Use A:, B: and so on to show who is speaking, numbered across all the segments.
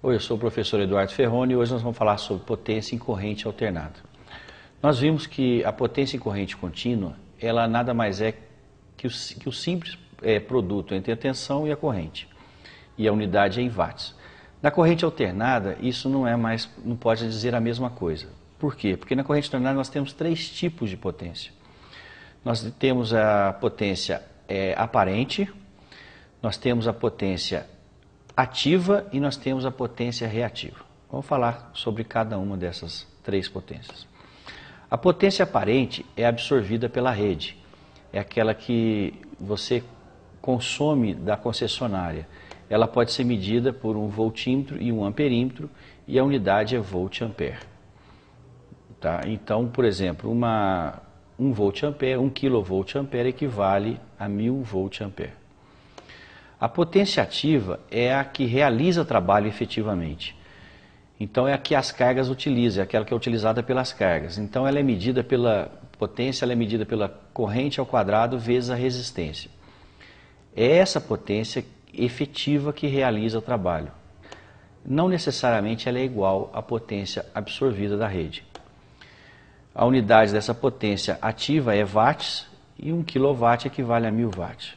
A: Oi, eu sou o professor Eduardo Ferroni e hoje nós vamos falar sobre potência em corrente alternada. Nós vimos que a potência em corrente contínua, ela nada mais é que o simples produto entre a tensão e a corrente. E a unidade é em watts. Na corrente alternada, isso não pode dizer a mesma coisa. Por quê? Porque na corrente alternada nós temos três tipos de potência. Nós temos a potência aparente, nós temos a potência ativa e nós temos a potência reativa. Vamos falar sobre cada uma dessas três potências. A potência aparente é absorvida pela rede, é aquela que você consome da concessionária. Ela pode ser medida por um voltímetro e um amperímetro e a unidade é volt-ampere. Tá? Então, por exemplo, um volt-ampere, 1 kV-ampere equivale a 1000 volt-ampere. A potência ativa é a que realiza trabalho efetivamente. Então é a que as cargas utilizam, é aquela que é utilizada pelas cargas. Então ela é medida pela potência, ela é medida pela corrente ao quadrado vezes a resistência. É essa potência efetiva que realiza o trabalho. Não necessariamente ela é igual à potência absorvida da rede. A unidade dessa potência ativa é watts e 1 kW equivale a 1000 watts.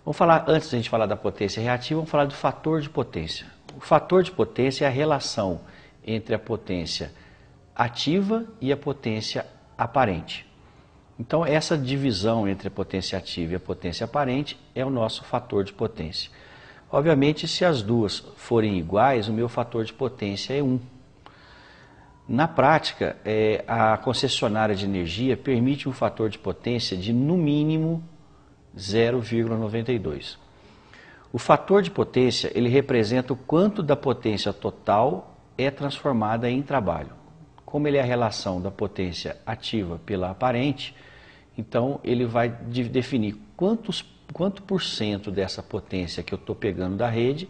A: Vamos falar, antes de a gente falar da potência reativa, vamos falar do fator de potência. O fator de potência é a relação entre a potência ativa e a potência aparente. Então, essa divisão entre a potência ativa e a potência aparente é o nosso fator de potência. Obviamente, se as duas forem iguais, o meu fator de potência é 1. Na prática, a concessionária de energia permite um fator de potência de, no mínimo, 0,92. O fator de potência, ele representa o quanto da potência total é transformada em trabalho. Como ele é a relação da potência ativa pela aparente, então ele vai definir quanto por cento dessa potência que eu estou pegando da rede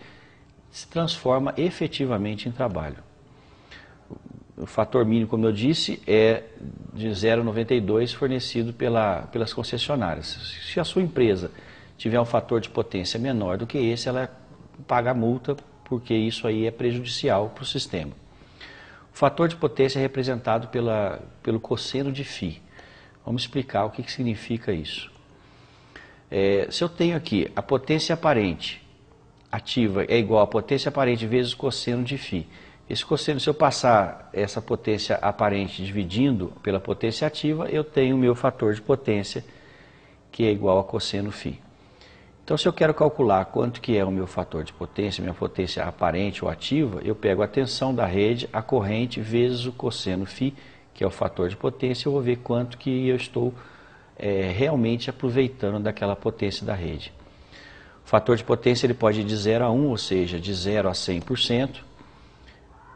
A: se transforma efetivamente em trabalho. O fator mínimo, como eu disse, é de 0,92 fornecido pelas concessionárias. Se a sua empresa tiver um fator de potência menor do que esse, ela paga a multa, porque isso aí é prejudicial para o sistema. O fator de potência é representado pelo cosseno de φ. Vamos explicar o que significa isso. Se eu tenho aqui a potência aparente ativa é igual a potência aparente vezes o cosseno de φ. Esse cosseno, se eu passar essa potência aparente dividindo pela potência ativa, eu tenho o meu fator de potência, que é igual a cosseno φ. Então, se eu quero calcular quanto que é o meu fator de potência, minha potência aparente ou ativa, eu pego a tensão da rede, a corrente, vezes o cosseno φ, que é o fator de potência, eu vou ver quanto que eu estou realmente aproveitando daquela potência da rede. O fator de potência ele pode ir de 0 a 1, ou seja, de 0 a 100%.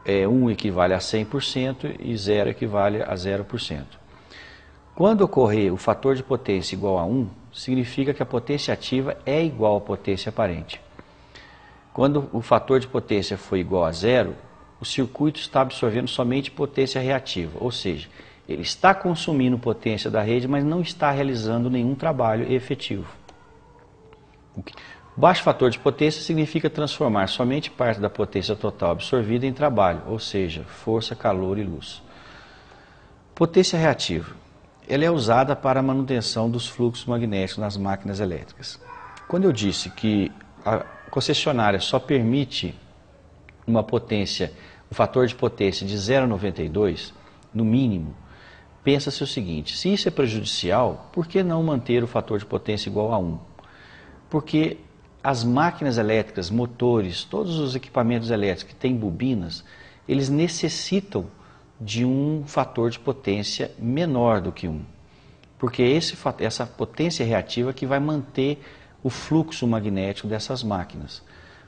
A: 1 equivale a 100% e 0 equivale a 0%. Quando ocorrer o fator de potência igual a 1, significa que a potência ativa é igual à potência aparente. Quando o fator de potência for igual a 0, o circuito está absorvendo somente potência reativa, ou seja, ele está consumindo potência da rede, mas não está realizando nenhum trabalho efetivo. Baixo fator de potência significa transformar somente parte da potência total absorvida em trabalho, ou seja, força, calor e luz. Potência reativa. Ela é usada para a manutenção dos fluxos magnéticos nas máquinas elétricas. Quando eu disse que a concessionária só permite uma potência, um fator de potência de 0,92, no mínimo, pensa-se o seguinte: se isso é prejudicial, por que não manter o fator de potência igual a 1? Porque as máquinas elétricas, motores, todos os equipamentos elétricos que têm bobinas, eles necessitam de um fator de potência menor do que 1. Porque essa potência reativa que vai manter o fluxo magnético dessas máquinas.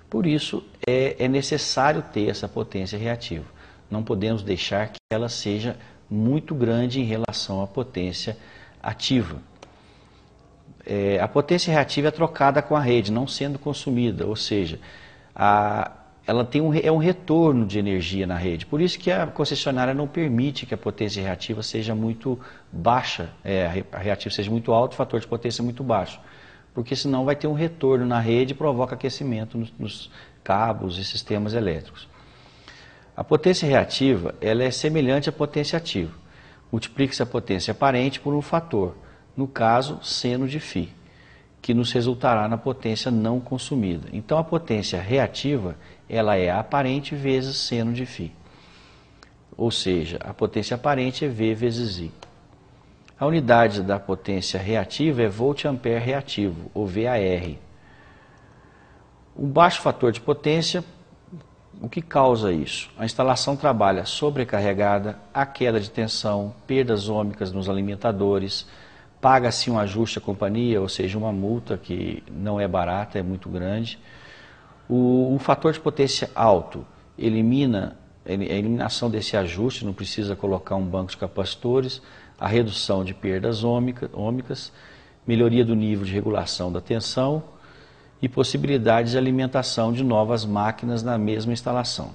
A: Por isso, é necessário ter essa potência reativa. Não podemos deixar que ela seja muito grande em relação à potência ativa. A potência reativa é trocada com a rede, não sendo consumida, ou seja, ela tem um retorno de energia na rede. Por isso que a concessionária não permite que a potência reativa seja muito baixa, a reativa seja muito alta, o fator de potência muito baixo. Porque senão vai ter um retorno na rede e provoca aquecimento nos cabos e sistemas elétricos. A potência reativa ela é semelhante à potência ativa. Multiplica-se a potência aparente por um fator, no caso, seno de φ, que nos resultará na potência não consumida. Então, a potência reativa ela é aparente vezes seno de φ. Ou seja, a potência aparente é V vezes I. A unidade da potência reativa é volt-ampere reativo, ou VAR. O baixo fator de potência, o que causa isso? A instalação trabalha sobrecarregada, a queda de tensão, perdas ômicas nos alimentadores, paga-se um ajuste à companhia, ou seja, uma multa que não é barata, é muito grande. O fator de potência alto elimina a eliminação desse ajuste, não precisa colocar um banco de capacitores, a redução de perdas ômicas, melhoria do nível de regulação da tensão e possibilidades de alimentação de novas máquinas na mesma instalação.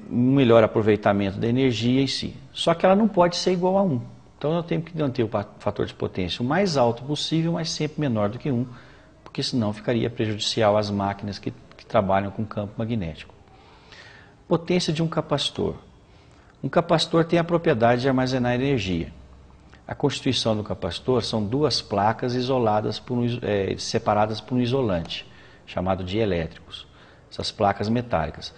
A: Um melhor aproveitamento da energia em si. Só que ela não pode ser igual a 1. Então eu tenho que manter o fator de potência o mais alto possível, mas sempre menor do que 1, porque senão ficaria prejudicial às máquinas que trabalham com campo magnético. Potência de um capacitor. Um capacitor tem a propriedade de armazenar energia. A constituição do capacitor são duas placas isoladas separadas por um isolante, chamado dielétricos. Essas placas metálicas.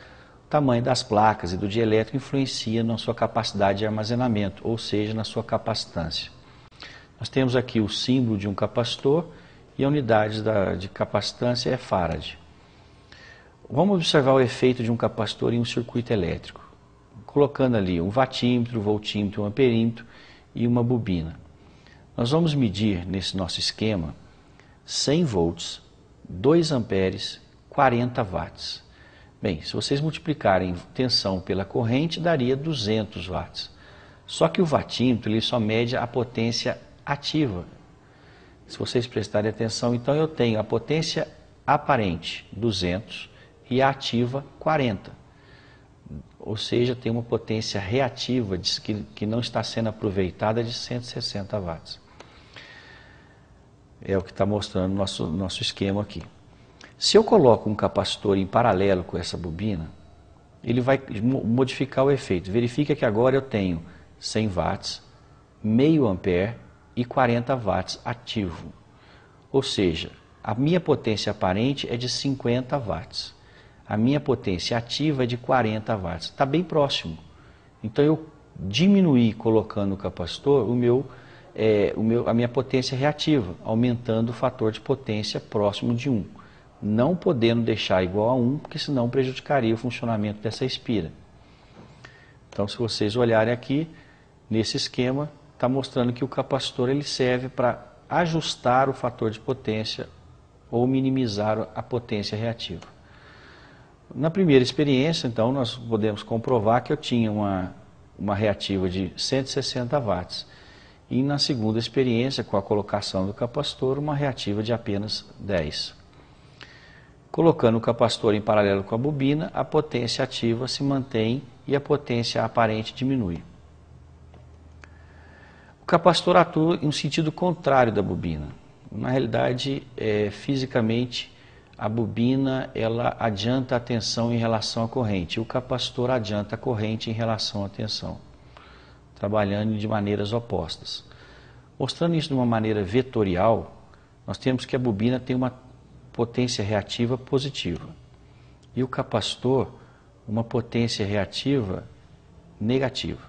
A: O tamanho das placas e do dielétrico influencia na sua capacidade de armazenamento, ou seja, na sua capacitância. Nós temos aqui o símbolo de um capacitor e a unidade de capacitância é farad. Vamos observar o efeito de um capacitor em um circuito elétrico, colocando ali um watímetro, voltímetro, um amperímetro e uma bobina. Nós vamos medir nesse nosso esquema 100 volts, 2 amperes, 40 watts. Bem, se vocês multiplicarem tensão pela corrente, daria 200 watts. Só que o watímetro ele só mede a potência ativa. Se vocês prestarem atenção, então eu tenho a potência aparente 200 e a ativa 40. Ou seja, tem uma potência reativa que não está sendo aproveitada de 160 watts. É o que está mostrando nosso esquema aqui. Se eu coloco um capacitor em paralelo com essa bobina, ele vai modificar o efeito. Verifica que agora eu tenho 100 watts, meio ampere e 40 watts ativo. Ou seja, a minha potência aparente é de 50 watts. A minha potência ativa é de 40 watts. Está bem próximo. Então eu diminuí colocando o capacitor a minha potência reativa, aumentando o fator de potência próximo de 1. Não podendo deixar igual a 1, porque senão prejudicaria o funcionamento dessa espira. Então, se vocês olharem aqui, nesse esquema, está mostrando que o capacitor ele serve para ajustar o fator de potência ou minimizar a potência reativa. Na primeira experiência, então, nós podemos comprovar que eu tinha uma reativa de 160 watts. E na segunda experiência, com a colocação do capacitor, uma reativa de apenas 10. Colocando o capacitor em paralelo com a bobina, a potência ativa se mantém e a potência aparente diminui. O capacitor atua em um sentido contrário da bobina. Na realidade, fisicamente, a bobina ela adianta a tensão em relação à corrente, e o capacitor adianta a corrente em relação à tensão, trabalhando de maneiras opostas. Mostrando isso de uma maneira vetorial, nós temos que a bobina tem uma potência reativa positiva e o capacitor uma potência reativa negativa.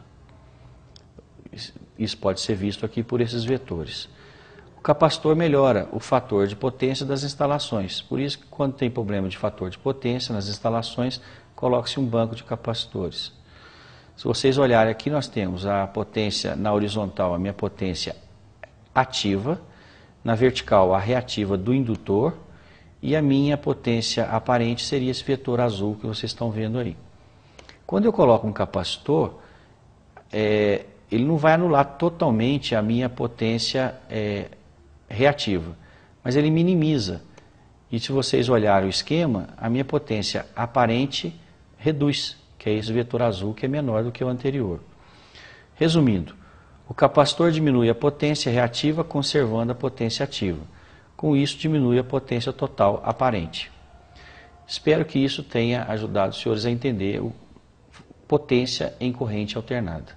A: Isso pode ser visto aqui por esses vetores. O capacitor melhora o fator de potência das instalações. Por isso que quando tem problema de fator de potência nas instalações, coloque-se um banco de capacitores. Se vocês olharem aqui, nós temos a potência na horizontal, a minha potência ativa, na vertical a reativa do indutor e a minha potência aparente seria esse vetor azul que vocês estão vendo aí. Quando eu coloco um capacitor, ele não vai anular totalmente a minha potência reativa, mas ele minimiza. E se vocês olharem o esquema, a minha potência aparente reduz, que é esse vetor azul que é menor do que o anterior. Resumindo, o capacitor diminui a potência reativa conservando a potência ativa. Com isso diminui a potência total aparente. Espero que isso tenha ajudado os senhores a entender potência em corrente alternada.